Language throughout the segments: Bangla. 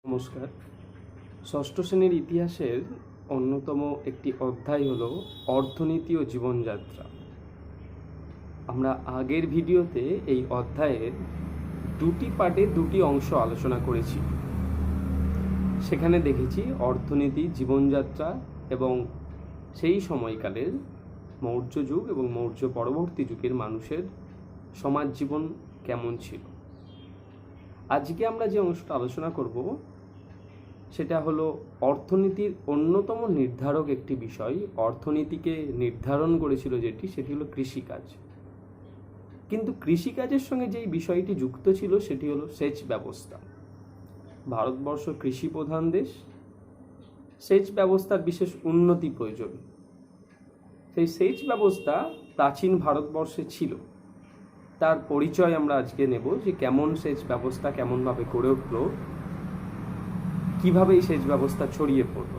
নমস্কার। ষষ্ঠ শ্রেণীর ইতিহাসের অন্যতম একটি অধ্যায় হলো অর্থনীতি ও জীবনযাত্রা। আমরা আগের ভিডিওতে এই অধ্যায়ের দুটি পার্টে দুটি অংশ আলোচনা করেছি। সেখানে দেখেছি অর্থনীতি, জীবনযাত্রা এবং সেই সময়কালের মৌর্য যুগ এবং মৌর্য পরবর্তী যুগের মানুষের সমাজ জীবন কেমন ছিল। আজকে আমরা যে অংশটা আলোচনা করব সেটা হলো অর্থনীতির অন্যতম নির্ধারক একটি বিষয়। অর্থনীতিকে নির্ধারণ করেছিল সেটি হলো কৃষিকাজ। কিন্তু কৃষিকাজের সঙ্গে যেই বিষয়টি যুক্ত ছিল সেটি হলো সেচ ব্যবস্থা। ভারতবর্ষ কৃষি প্রধান দেশ, সেচ ব্যবস্থার বিশেষ উন্নতি প্রয়োজন। সেই সেচ ব্যবস্থা প্রাচীন ভারতবর্ষে ছিল, তার পরিচয় আমরা আজকে নেব যে কেমন সেচ ব্যবস্থা কেমনভাবে গড়ে উঠল, কিভাবে এই সেচ ব্যবস্থা ছড়িয়ে পড়ল,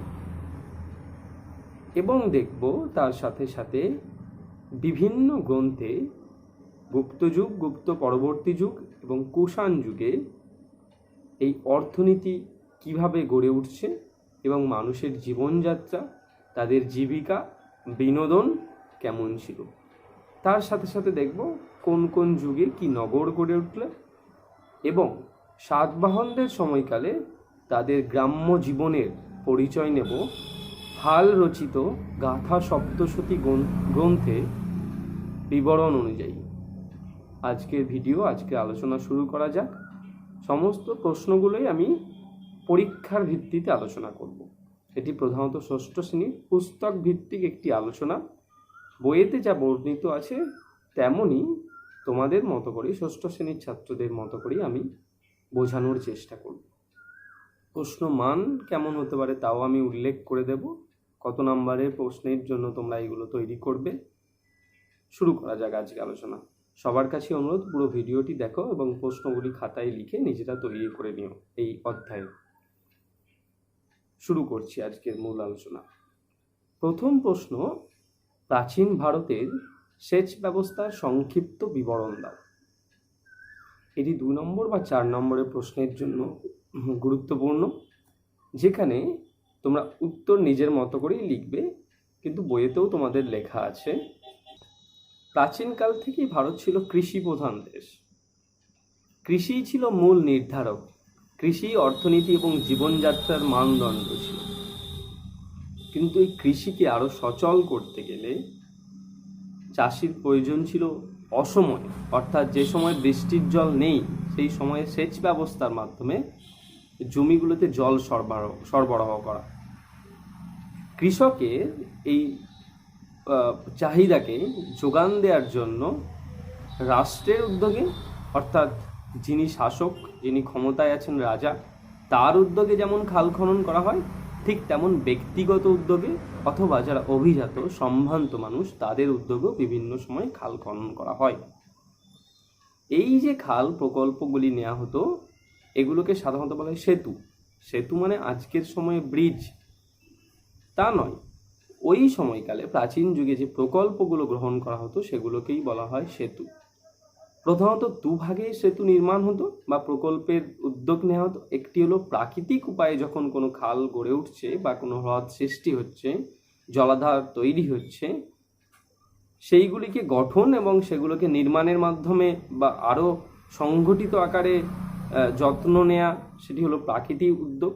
এবং দেখব তার সাথে সাথে বিভিন্ন গ্রন্থে গুপ্ত যুগ, গুপ্ত পরবর্তী যুগ এবং কুষাণ যুগে এই অর্থনীতি কিভাবে গড়ে উঠছে এবং মানুষের জীবনযাত্রা, তাদের জীবিকা, বিনোদন কেমন ছিল। তার সাথে সাথে দেখব কোন কোন যুগে কি নগর গড়ে উঠল এবং সাতবাহনদের সময়কালে তাদের গ্রাম্য জীবনের পরিচয় নেব হাল রচিত গাথা সপ্তশতী গ্রন্থে বিবরণ অনুযায়ী। আজকের আলোচনা শুরু করা যাক। সমস্ত প্রশ্নগুলোই আমি পরীক্ষার ভিত্তিতে আলোচনা করব। এটি প্রধানত ষষ্ঠ শ্রেণীর পুস্তক ভিত্তিক একটি আলোচনা। বইয়েতে যা বর্ণিত আছে তেমনই তোমাদের মতো করে, ষষ্ঠ শ্রেণীর ছাত্রদের মতো করেই আমি বোঝানোর চেষ্টা করব। প্রশ্ন মান কেমন হতে পারে তাও আমি উল্লেখ করে দেব। কত নম্বরের প্রশ্নের জন্য তোমরা এগুলো তৈরি করবে। শুরু করা যাক আজকে আলোচনা। সবার কাছে অনুরোধ, পুরো ভিডিওটি দেখো এবং প্রশ্নগুলি খাতায় লিখে নিজেরা তৈরি করে নিও এই অধ্যায়ে। শুরু করছি আজকের মূল আলোচনা। প্রথম প্রশ্ন, প্রাচীন ভারতের সেচ ব্যবস্থার সংক্ষিপ্ত বিবরণ দাও। এটি 2 নম্বর বা 4 নম্বরের প্রশ্নের জন্য গুরুত্বপূর্ণ, যেখানে তোমরা উত্তর নিজের মতো করেই লিখবে, কিন্তু বইয়েতেও তোমাদের লেখা আছে। প্রাচীনকাল থেকেই ভারত ছিল কৃষি প্রধান দেশ। কৃষিই ছিল মূল নির্ধারক। কৃষি অর্থনীতি এবং জীবনযাত্রার মানদণ্ড ছিল। কিন্তু এই কৃষিকে আরো সচল করতে গেলে চাষির প্রয়োজন ছিল অসময়, অর্থাৎ যে সময় বৃষ্টির জল নেই সেই সময়ে সেচ ব্যবস্থার মাধ্যমে জমিগুলোতে জল সরবরাহ করা। কৃষকের এই চাহিদাকে যোগান দেওয়ার জন্য রাষ্ট্রের উদ্যোগে, অর্থাৎ যিনি শাসক, যিনি ক্ষমতায় আছেন রাজা, তার উদ্যোগে যেমন খাল খনন করা হয়, ঠিক তেমন ব্যক্তিগত উদ্যোগে অথবা যারা অভিজাত সম্ভ্রান্ত মানুষ তাদের উদ্যোগেও বিভিন্ন সময় খাল খনন করা হয়। এই যে খাল প্রকল্পগুলি নেওয়া হতো, এগুলোকে সাধারণত বলা হয় সেতু। সেতু মানে আজকের সময়ে ব্রিজ তা নয়। ওই সময়কালে প্রাচীন যুগে যে প্রকল্পগুলো গ্রহণ করা হতো সেগুলোকেই বলা হয় সেতু। প্রধানত দুভাগে সেতু নির্মাণ হতো বা প্রকল্পের উদ্যোগ নেওয়া হতো। একটি হলো প্রাকৃতিক উপায়ে যখন কোনো খাল গড়ে উঠছে বা কোনো হ্রদ সৃষ্টি হচ্ছে, জলাধার তৈরি হচ্ছে, সেইগুলিকে গঠন এবং সেগুলোকে নির্মাণের মাধ্যমে বা আরও সংগঠিত আকারে যত্ন নেয়া, সেটি হলো প্রাকৃতিক উদ্যোগ।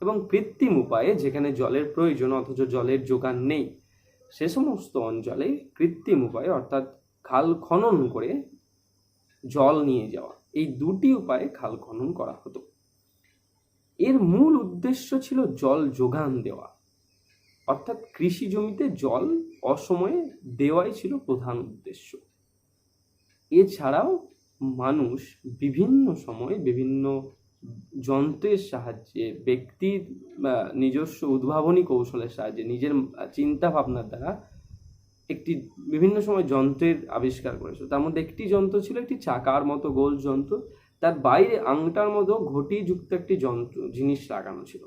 এবং কৃত্রিম উপায়ে যেখানে জলের প্রয়োজন অথচ জলের যোগান নেই, সে সমস্ত অঞ্চলে কৃত্রিম উপায়ে অর্থাৎ খাল খনন করে জল নিয়ে যাওয়া, এই দুটি উপায়ে খাল খনন করা হতো। এর মূল উদ্দেশ্য ছিল জল যোগান দেওয়া, অর্থাৎ কৃষি জমিতে জল অসময়ে দেওয়াই ছিল প্রধান উদ্দেশ্য। এছাড়াও মানুষ বিভিন্ন সময় বিভিন্ন যন্ত্রের সাহায্যে, ব্যক্তির নিজস্ব উদ্ভাবনী কৌশলের সাহায্যে, নিজের চিন্তা ভাবনার দ্বারা বিভিন্ন সময় যন্ত্রের আবিষ্কার করেছিল। তার মধ্যে একটি যন্ত্র ছিল একটি চাকার মতো গোল যন্ত্র, তার বাইরে আংটার মতো ঘটি যুক্ত একটি জিনিস লাগানো ছিল।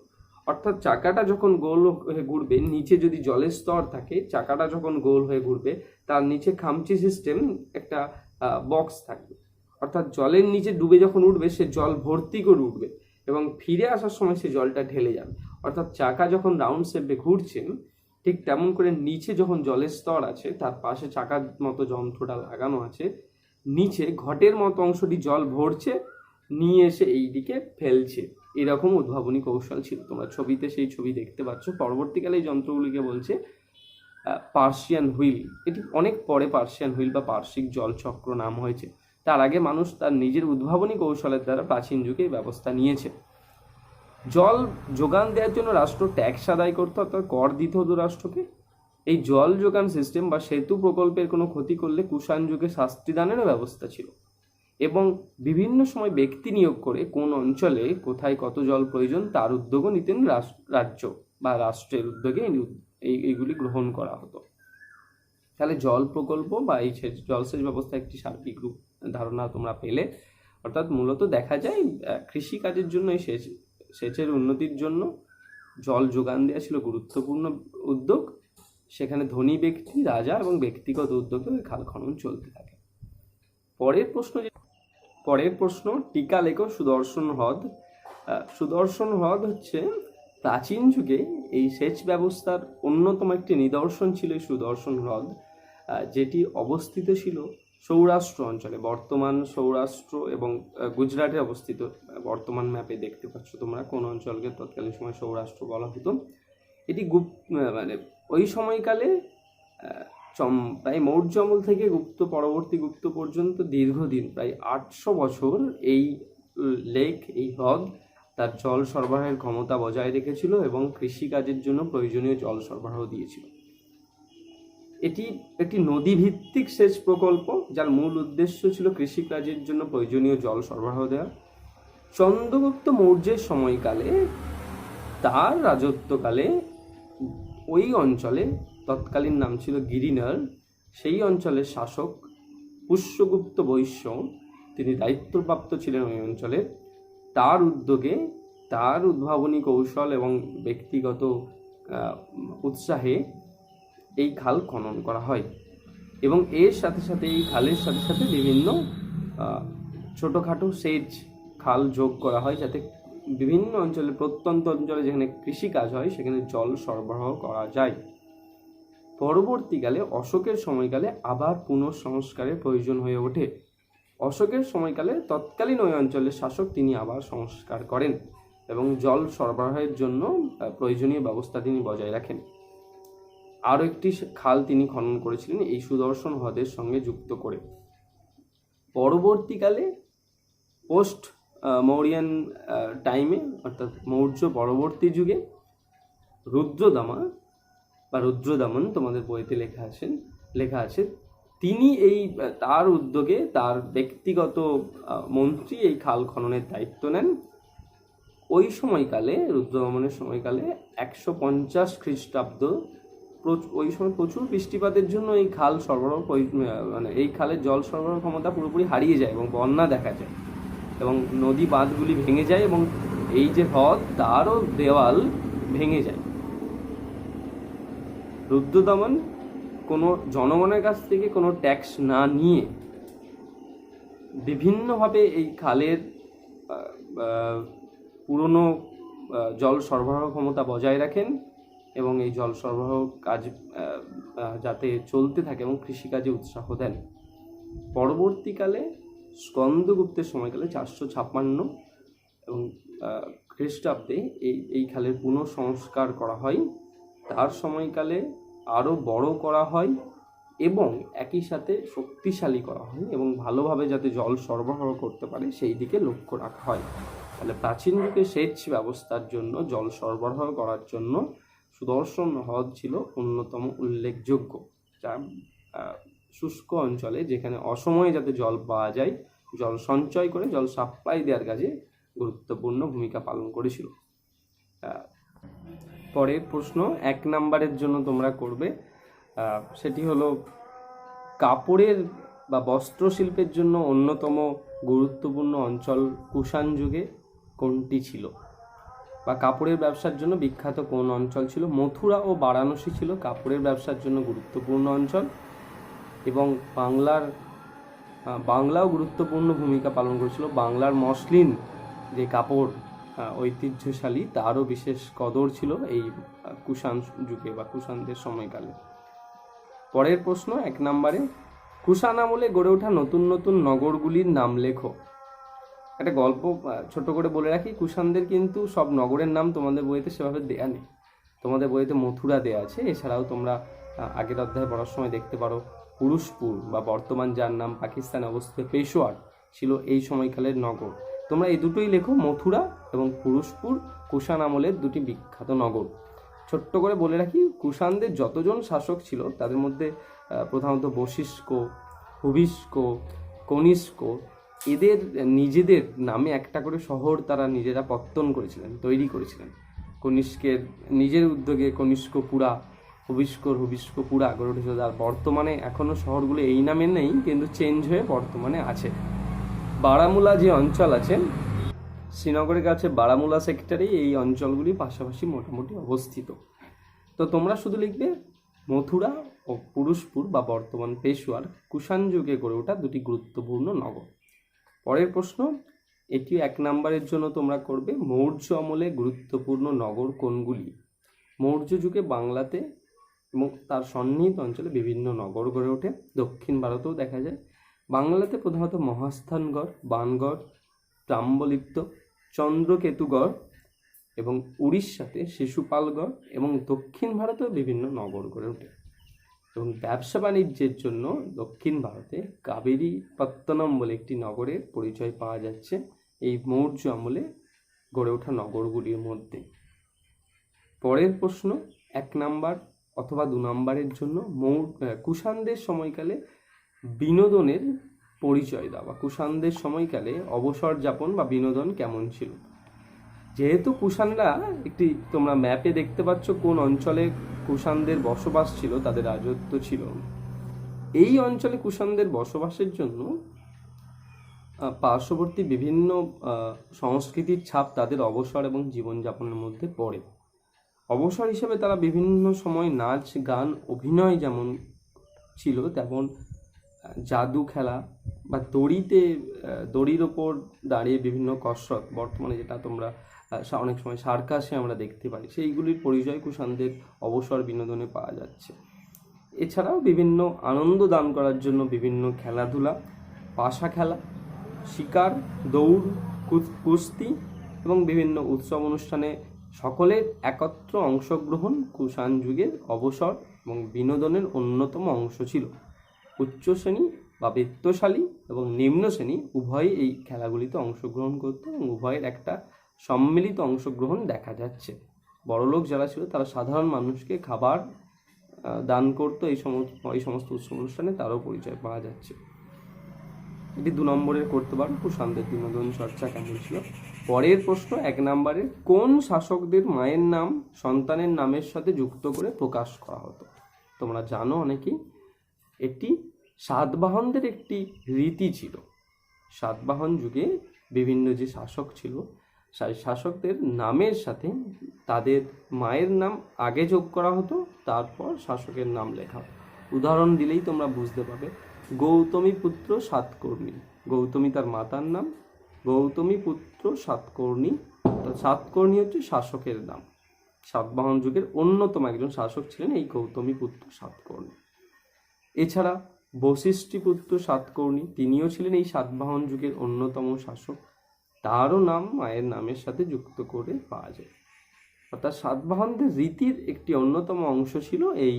অর্থাৎ চাকাটা যখন গোল হয়ে ঘুরবে, নিচে যদি জলের স্তর থাকে, চাকাটা যখন গোল হয়ে ঘুরবে তার নিচে খামচি সিস্টেম একটা বক্স থাকবে, অর্থাৎ জলের নিচে ডুবে যখন উঠবে সে জল ভর্তি করে উঠবে এবং ফিরে আসার সময় সেই জলটা ঢেলে যাবে। অর্থাৎ চাকা যখন রাউন্ড শেপে ঘুরছেন ঠিক তেমন করে নিচে যখন জলের স্তর আছে, তার পাশে চাকার মতো যন্ত্রটা লাগানো আছে, নিচে ঘটের মতো অংশটি জল ভরছে, নিয়ে এসে এই দিকে ফেলছে। এরকম উদ্ভাবনী কৌশল ছিল। তোমরা ছবিতে সেই ছবি দেখতে পাচ্ছ। পরবর্তীকালে এই যন্ত্রগুলিকে বলছে পার্সিয়ান হুইল। এটি অনেক পরে পার্সিয়ান হুইল বা পার্শ্বিক জলচক্র নাম হয়েছে। তার আগে মানুষ তার নিজের উদ্ভাবনী কৌশলের দ্বারা প্রাচীন যুগে ব্যবস্থা নিয়েছে। জল যোগান দেওয়ার জন্য রাষ্ট্র ট্যাক্স আদায় করতো, অর্থাৎ কর দিতে হতো রাষ্ট্রকে। এই জল যোগান সিস্টেম বা সেতু প্রকল্পের কোনো ক্ষতি করলে কুষাণ যুগে শাস্তিদানেরও ব্যবস্থা ছিল। এবং বিভিন্ন সময় ব্যক্তি নিয়োগ করে কোন অঞ্চলে কোথায় কত জল প্রয়োজন তার উদ্যোগও নিতেন রাজ্য বা রাষ্ট্রের উদ্যোগে এইগুলি গ্রহণ করা হতো। তাহলে জল প্রকল্প বা এই জলসেচ ব্যবস্থা একটি সার্বিক রূপ ধারণা তোমরা পেলে। অর্থাৎ মূলত দেখা যায় কৃষিকাজের জন্য এই সেচের উন্নতির জন্য জল যোগান দেওয়া ছিল গুরুত্বপূর্ণ উদ্যোগ। সেখানে ধনী ব্যক্তি, রাজা এবং ব্যক্তিগত উদ্যোগে ওই খাল খনন চলতে থাকে। পরের প্রশ্ন টিকা লেখো সুদর্শন হ্রদ। সুদর্শন হ্রদ হচ্ছে প্রাচীন যুগে এই সেচ ব্যবস্থার অন্যতম একটি নিদর্শন ছিল এই সুদর্শন হ্রদ, যেটি অবস্থিত ছিল সৌরাষ্ট্র অঞ্চলে। বর্তমান সৌরাষ্ট্র এবং গুজরাটে অবস্থিত। বর্তমান ম্যাপে দেখতে পাচ্ছ তোমরা কোন অঞ্চলকে তৎকালীন সময় সৌরাষ্ট্র বলা হতো। এটি ওই সময়কালে প্রায় মৌর্য আমল থেকে পরবর্তী গুপ্ত পর্যন্ত দীর্ঘদিন প্রায় 800 বছর এই এই হ্রদ তার জল সরবরাহের ক্ষমতা বজায় রেখেছিল এবং কৃষিকাজের জন্য প্রয়োজনীয় জল সরবরাহ দিয়েছিল। এটি একটি নদী ভিত্তিক সেচ প্রকল্প, যার মূল উদ্দেশ্য ছিল কৃষিকাজের জন্য প্রয়োজনীয় জল সরবরাহ দেওয়া। চন্দ্রগুপ্ত মৌর্যের সময়কালে, তার রাজত্বকালে ওই অঞ্চলে, তৎকালীন নাম ছিল গিরিনর, সেই অঞ্চলের শাসক পুষ্যগুপ্ত বৈশ্য, তিনি দায়িত্বপ্রাপ্ত ছিলেন ওই অঞ্চলের। তার উদ্যোগে, তার উদ্ভাবনী কৌশল এবং ব্যক্তিগত উৎসাহে এই খাল খনন করা হয়। এবং এর সাথে সাথে এই খালের সাথে সাথে বিভিন্ন ছোটোখাটো সেচ খাল যোগ করা হয়, যাতে বিভিন্ন অঞ্চলে, প্রত্যন্ত অঞ্চলে যেখানে কৃষিকাজ হয় সেখানে জল সরবরাহ করা যায়। পরবর্তীকালে অশোকের সময়কালে আবার পুনঃসংস্কারের প্রয়োজন হয়ে ওঠে। অশোকের সময়কালে তৎকালীন ওই অঞ্চলের শাসক তিনি আবার সংস্কার করেন এবং জল সরবরাহের জন্য প্রয়োজনীয় ব্যবস্থা তিনি বজায় রাখেন। আরও একটি খাল তিনি খনন করেছিলেন এই সুদর্শন হ্রদের সঙ্গে যুক্ত করে। পরবর্তীকালে পোস্ট মৌরিয়ান টাইমে, অর্থাৎ মৌর্য পরবর্তী যুগে, রুদ্রদমন তোমাদের বইতে লেখা আছে, তিনি তার উদ্যোগে তার ব্যক্তিগত মন্ত্রী এই খাল খননের দায়িত্ব নেন। ওই সময়কালে, রুদ্রদমনের সময়কালে 150 খ্রিস্টাব্দ, ওই সময় প্রচুর বৃষ্টিপাতের জন্য এই খাল সরবরাহ, এই খালের জল সরবরাহ ক্ষমতা পুরোপুরি হারিয়ে যায় এবং বন্যা দেখা যায় এবং নদী বাঁধগুলি ভেঙে যায় এবং এই যে হ্রদ তারও দেওয়াল ভেঙে যায়। রুদ্রদমন কোনো জনগণের কাছ থেকে কোনো ট্যাক্স না নিয়ে বিভিন্নভাবে এই খালের পুরনো জল সরবরাহ ক্ষমতা বজায় রাখেন এবং এই জল সরবরাহ কাজ যাতে চলতে থাকে এবং কৃষিকাজে উৎসাহ দেন। পরবর্তীকালে স্কন্দগুপ্তের সময়কালে 456 এবং খ্রিস্টাব্দে এই খালের পুনঃসংস্কার করা হয়। তার সময়কালে আরও বড় করা হয় এবং একই সাথে শক্তিশালী করা হয় এবং ভালোভাবে যাতে জল সরবরাহ করতে পারে সেই দিকে লক্ষ্য রাখা হয়। তাহলে প্রাচীন যুগে সেচ ব্যবস্থার জন্য, জল সরবরাহ করার জন্য সুদর্শন হ্রদ ছিল অন্যতম উল্লেখযোগ্য, যা শুষ্ক অঞ্চলে, যেখানে অসময়ে যাতে জল পাওয়া যায়, জল সঞ্চয় করে জল সাপ্লাই দেওয়ার কাজে গুরুত্বপূর্ণ ভূমিকা পালন করেছিল। পরের প্রশ্ন 1 নম্বরের জন্য তোমরা করবে, সেটি হলো কাপড়ের বা বস্ত্রশিল্পের জন্য অন্যতম গুরুত্বপূর্ণ অঞ্চল কুষাণ যুগে কোনটি ছিল, বা কাপড়ের ব্যবসার জন্য বিখ্যাত কোন অঞ্চল ছিল? মথুরা ও বারাণসী ছিল কাপড়ের ব্যবসার জন্য গুরুত্বপূর্ণ অঞ্চল এবং বাংলাও গুরুত্বপূর্ণ ভূমিকা পালন করেছিল। বাংলার মসলিন যে কাপড়, ঐতিহ্যশালী, তারও বিশেষ কদর ছিল এই কুষাণ যুগে বা কুষাণদের সময়কালে। পরের প্রশ্ন 1 নম্বরে, কুষাণ আমলে গড়ে ওঠা নতুন নতুন নগরগুলির নাম লেখো। একটা গল্প ছোট করে বলে রাখি, কুষাণদের কিন্তু সব নগরের নাম তোমাদের বইতে সেভাবে দেয়া নেই। তোমাদের বইতে মথুরা দেয়া আছে, এছাড়াও তোমরা আগের অধ্যায়ে পড়ার সময় দেখতে পারো পুরুষপুর বা বর্তমান যার নাম পাকিস্তানে অবস্থিত পেশোয়ার ছিল এই সময়কালের নগর। তোমরা এই দুটোই লেখো, মথুরা এবং পুরুষপুর কুষাণ আমলের দুটি বিখ্যাত নগর। ছোট্ট করে বলে রাখি, কুষাণদের যতজন শাসক ছিল তাদের মধ্যে প্রধানত বশিষ্ঠ, হুবিষ্ক, কনিষ্ক এদের নিজেদের নামে একটা করে শহর তারা নিজেরা পত্তন করেছিলেন, তৈরি করেছিলেন। কনিষ্কের নিজের উদ্যোগে কনিষ্কপুরা, হুবিষ্কপুরা গড়ে উঠেছিল। আর বর্তমানে এখনও শহরগুলো এই নামে নেই, কিন্তু চেঞ্জ হয়ে বর্তমানে আছে। বারামুলা যে অঞ্চল আছে, শ্রীনগরের কাছে বারামুলা সেক্টরে এই অঞ্চলগুলি পাশাপাশি মোটামুটি অবস্থিত। তো তোমরা শুধু লিখবে মথুরা ও পুরুষপুর বা বর্তমান পেশোয়ার কুষাণ যুগে গড়ে ওঠা দুটি গুরুত্বপূর্ণ নগর। পরের প্রশ্ন, এটি 1 নম্বরের জন্য তোমরা করবে মৌর্য আমলে গুরুত্বপূর্ণ নগর কোনগুলি। মৌর্য যুগে বাংলাতে এবং তার সন্নিহিত অঞ্চলে বিভিন্ন নগর গড়ে ওঠে। দক্ষিণ ভারতেও দেখা যায়। বাংলাতে প্রধানত মহাস্থানগড়, বানগড়, তাম্রলিপ্ত, চন্দ্রকেতুগড় এবং উড়িষ্যাতে শিশুপালগড় এবং দক্ষিণ ভারতেও বিভিন্ন নগর গড়ে ওঠে। এবং ব্যবসা বাণিজ্যের জন্য দক্ষিণ ভারতে কাবেরী পত্তনম বলে একটি নগরের পরিচয় পাওয়া যাচ্ছে এই মৌর্য আমলে গড়ে ওঠা নগরগুলির মধ্যে। পরের প্রশ্ন 1 নম্বর অথবা 2 নম্বরের জন্য কুষাণদের সময়কালে বিনোদনের পরিচয় দাও বা কুষাণদের সময়কালে অবসর যাপন বা বিনোদন কেমন ছিল। যেহেতু কুষাণরা একটি, তোমরা ম্যাপে দেখতে পাচ্ছ কোন অঞ্চলে কুষাণদের বসবাস ছিল, তাদের রাজত্ব ছিল। এই অঞ্চলে কুষাণদের বসবাসের জন্য পার্শ্ববর্তী বিভিন্ন সংস্কৃতির ছাপ তাদের অবসর এবং জীবনযাপনের মধ্যে পড়ে। অবসর হিসেবে তারা বিভিন্ন সময় নাচ, গান, অভিনয় যেমন ছিল, তেমন জাদু খেলা বা দড়ির ওপর দাঁড়িয়ে বিভিন্ন কসরত, বর্তমানে যেটা তোমরা অনেক সময় সার্কাসে আমরা দেখতে পাই, সেইগুলির পরিচয় কুষাণদের অবসর বিনোদনে পাওয়া যাচ্ছে। এছাড়াও বিভিন্ন আনন্দ দান করার জন্য বিভিন্ন খেলাধুলা, পাশা খেলা, শিকার, দৌড়, কুস্তি এবং বিভিন্ন উৎসব অনুষ্ঠানে সকলের একত্র অংশগ্রহণ কুষাণ যুগের অবসর এবং বিনোদনের অন্যতম অংশ ছিল। উচ্চ শ্রেণী বা বিত্তশালী এবং নিম্ন শ্রেণী উভয়ই এই খেলাগুলিতে অংশগ্রহণ করত এবং উভয়ের একটা সম্মিলিত অংশগ্রহণ দেখা যাচ্ছে। বড়লোক যারা ছিল তারা সাধারণ মানুষকে খাবার দান করতো এই সমস্ত উৎসব অনুষ্ঠানে, তারও পরিচয় পাওয়া যাচ্ছে। এটি 2 নম্বরের করতে পারো, কুষাণদের বিনোদন চর্চা কেমন ছিল। পরের প্রশ্ন 1 নম্বরে, কোন শাসকদের মায়ের নাম সন্তানের নামের সাথে যুক্ত করে প্রকাশ করা হতো। তোমরা জানো অনেকেই, এটি সাতবাহনদের একটি রীতি ছিল। সাতবাহন যুগে বিভিন্ন যে শাসক ছিল, সেই শাসকদের নামের সাথে তাদের মায়ের নাম আগে যোগ করা হতো, তারপর শাসকের নাম লেখা। উদাহরণ দিলেই তোমরা বুঝতে পারবে। গৌতমী পুত্র সাতকর্ণী, গৌতমী তার মাতার নাম, গৌতমী পুত্র সাতকর্ণী, সাতকর্ণী হচ্ছে শাসকের নাম। সাতবাহন যুগের অন্যতম একজন শাসক ছিলেন এই গৌতমী পুত্র সাতকর্ণী। এছাড়া বশিষ্ঠপুত্র সাতকর্ণী, তিনিও ছিলেন এই সাতবাহন যুগের অন্যতম শাসক, তারও নাম মায়ের নামের সাথে যুক্ত করে পাওয়া যায়। অর্থাৎ সাতবাহনদের রীতির একটি অন্যতম অংশ ছিল এই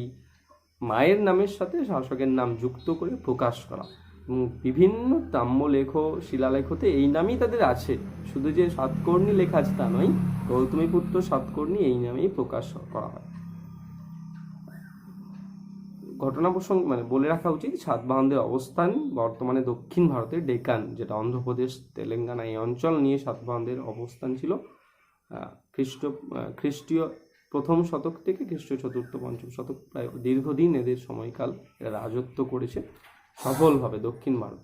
মায়ের নামের সাথে শাসকের নাম যুক্ত করে প্রকাশ করা। বিভিন্ন তাম্রলেখ, শিলালেখতে এই নামই তাদের আছে, শুধু যে সাতকর্ণী লেখা আছে তা নয়, গৌতমীপুত্র সাতকর্ণী এই নামেই প্রকাশ করা হয়। ঘটনা প্রসঙ্গ বলে রাখা উচিত, সাতবাহনদের অবস্থান বর্তমানে দক্ষিণ ভারতের ডেকান, যেটা অন্ধ্রপ্রদেশ, তেলেঙ্গানা, এই অঞ্চল নিয়ে সাতবাহনদের অবস্থান ছিল। খ্রিস্টীয় 1ম শতক থেকে খ্রিস্টীয় 4র্থ-5ম শতক, প্রায় দীর্ঘদিন এদের সময়কাল এরা রাজত্ব করেছে সফলভাবে দক্ষিণ ভারত।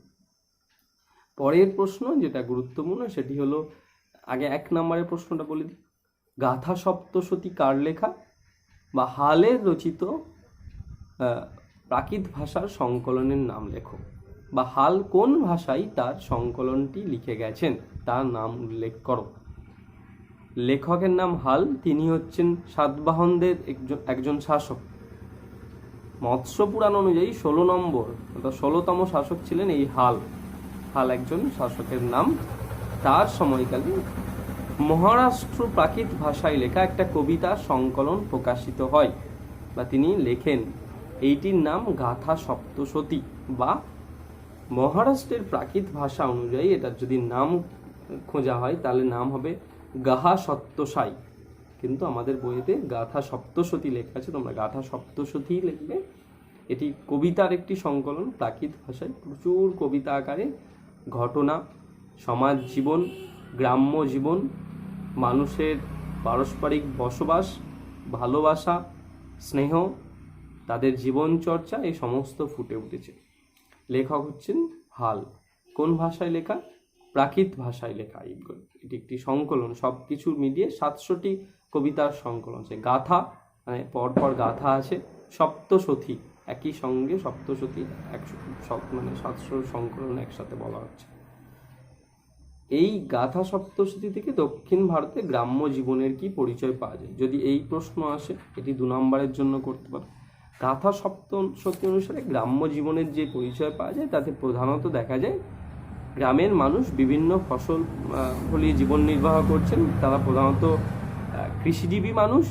পরের প্রশ্ন যেটা গুরুত্বপূর্ণ সেটি হলো, আগে 1 নম্বরের প্রশ্নটা বলে দিই, গাথা সপ্তশতী কার লেখা বা হালের রচিত প্রাকৃত ভাষার সংকলনের নাম লেখো, বা হাল কোন ভাষায় তার সংকলনটি লিখে গেছেন তার নাম উল্লেখ করো। লেখকের নাম হাল, তিনি হচ্ছেন সাতবাহনদের একজন শাসক। মৎস্য পুরাণ অনুযায়ী 16 নম্বর অর্থাৎ 16তম শাসক ছিলেন এই হাল। হাল একজন শাসকের নাম। তার সময়কালে মহারাষ্ট্র প্রাকৃত ভাষায় লেখা একটা কবিতা সংকলন প্রকাশিত হয় বা তিনি লেখেন। এইটির নাম গাথা সপ্তশতী বা মহারাষ্ট্রের প্রাকৃত ভাষা অনুযায়ী এটার যদি নাম খোঁজা হয় তাহলে নাম হবে গাহা সপ্তসাই, কিন্তু আমাদের বইতে গাথা সপ্তশতী লেখা আছে, তোমরা গাথা সপ্তশতী লিখবে। এটি কবিতার একটি সংকলন প্রাকৃত ভাষায়, প্রচুর কবিতা আকারে ঘটনা, সমাজ জীবন, গ্রাম্য জীবন, মানুষের পারস্পরিক বসবাস, ভালোবাসা, স্নেহ, তাদের জীবন চর্চা এই সমস্ত ফুটে উঠেছে। লেখক হচ্ছেন হাল। কোন ভাষায় লেখা? প্রাকৃত ভাষায় লেখা। এটি একটি সংকলন, সব কিছু মিলিয়ে 700টি কবিতার সংকলন আছে। গাথা মানে পরপর গাথা আছে, সপ্তশতী একই সঙ্গে সপ্তশতী 700 সংকলন একসাথে বলা হচ্ছে। এই গাথা সপ্তশতী থেকে দক্ষিণ ভারতে গ্রাম্য জীবনের কি পরিচয় পাওয়া যায়? যদি এই প্রশ্ন আসে, এটি 2 নম্বরের জন্য করতে পারো। গাথা সপ্তশতী অনুসারে গ্রাম্য জীবনের যে পরিচয় পাওয়া যায় তাতে প্রধানত দেখা যায় গ্রামের মানুষ বিভিন্ন ফসল ফলিয়ে জীবন নির্বাহ করছেন। তারা প্রধানত কৃষিজীবী মানুষ।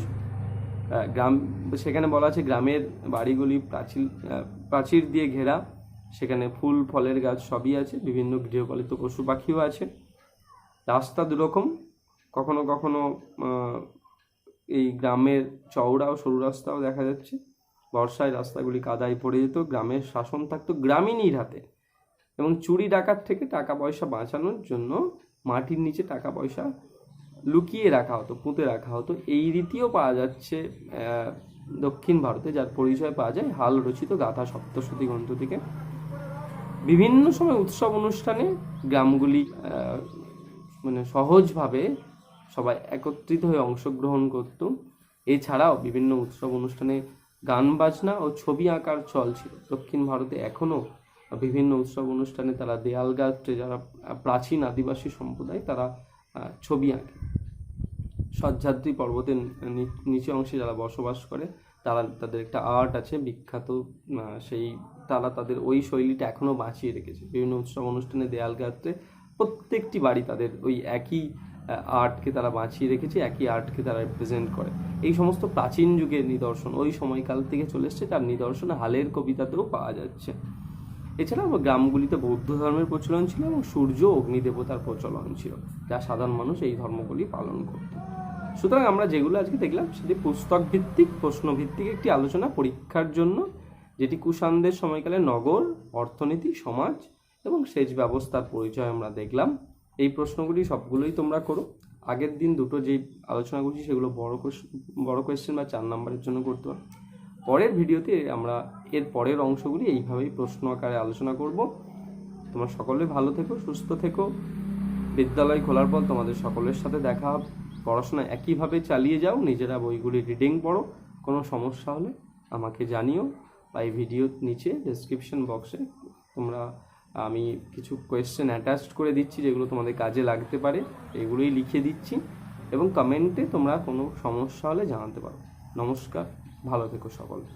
সেখানে বলা আছে গ্রামের বাড়িগুলি প্রাচীর দিয়ে ঘেরা, সেখানে ফুল ফলের গাছ সবই আছে, বিভিন্ন গৃহপালিত পশু পাখিও আছে। রাস্তা দুরকম, কখনো কখনো এই গ্রামের চওড়া ও সরু রাস্তাও দেখা যাচ্ছে। বর্ষায় রাস্তাগুলি কাদায় পড়ে যেত। গ্রামের শাসন থাকতো গ্রামীণীর হাতে, এবং চুরি ডাকাত থেকে টাকা পয়সা বাঁচানোর জন্য মাটির নিচে টাকা পয়সা লুকিয়ে রাখা হতো, পুঁতে রাখা হতো। এই রীতিও পাওয়া যাচ্ছে দক্ষিণ ভারতে, যার পরিচয় পাওয়া যায় হাল রচিত গাথা সপ্তশতী গ্রন্থ থেকে। বিভিন্ন সময় উৎসব অনুষ্ঠানে গ্রামগুলি সহজভাবে সবাই একত্রিত হয়ে অংশগ্রহণ করত। এছাড়াও বিভিন্ন উৎসব অনুষ্ঠানে গান বাজনা ও ছবি আঁকার চল ছিল। দক্ষিণ ভারতে এখনও বিভিন্ন উৎসব অনুষ্ঠানে তারা দেয়াল গাত্রে, যারা প্রাচীন আদিবাসী সম্প্রদায়, তারা ছবি আঁকে। সহ্যাদ্রি পর্বতের নিচে অংশে যারা বসবাস করে তাদের একটা আর্ট আছে বিখ্যাত, তারা তাদের ওই শৈলীটা এখনও বাঁচিয়ে রেখেছে। বিভিন্ন উৎসব অনুষ্ঠানে দেয়াল গাত্রে প্রত্যেকটি বাড়ি তাদের ওই একই আর্টকে তারা বাঁচিয়ে রেখেছে, একই আর্টকে তারা রিপ্রেজেন্ট করে। এই সমস্ত প্রাচীন যুগের নিদর্শন ওই সময়কাল থেকে চলে এসছে, তার নিদর্শন হালের কবিতাতেও পাওয়া যাচ্ছে। এছাড়া গ্রামগুলিতে বৌদ্ধ ধর্মের প্রচলন ছিল এবং সূর্য অগ্নিদেবতার প্রচলন ছিল, যা সাধারণ মানুষ এই ধর্মগুলি পালন করত। সুতরাং আমরা যেগুলো আজকে দেখলাম সেটি পুস্তক ভিত্তিক, প্রশ্ন ভিত্তিক একটি আলোচনা পরীক্ষার জন্য, যেটি কুষাণদের সময়কালে নগর, অর্থনীতি, সমাজ এবং সেচ ব্যবস্থার পরিচয় আমরা দেখলাম। এই প্রশ্নগুলি সবগুলোই তোমরা করো। আগের দিন দুটো যে আলোচনা করছি সেগুলো বড় কোয়েশ্চেন বা 4 নম্বরের জন্য করতে পারো। পরের ভিডিওতে আমরা এর পরের অংশগুলি এইভাবেই প্রশ্ন আকারে আলোচনা করব। তোমরা সকলে ভালো থেকো, সুস্থ থেকো। বিদ্যালয় খোলার পর তোমাদের সকলের সাথে দেখা হবে। পড়াশোনা একইভাবে চালিয়ে যাও, নিজেরা বইগুলি রিডিং পড়ো। কোনো সমস্যা হলে আমাকে জানিও, বা এই ভিডিওর নিচে ডেসক্রিপশন বক্সে আমি কিছু কোয়েশ্চেন অ্যাটাচড করে দিচ্ছি যেগুলো তোমাদের কাজে লাগতে পারে, এগুলোই লিখে দিচ্ছি, এবং কমেন্টে তোমরা কোনো সমস্যা হলে জানাতে পারো। নমস্কার, ভালো থেকো সকলে।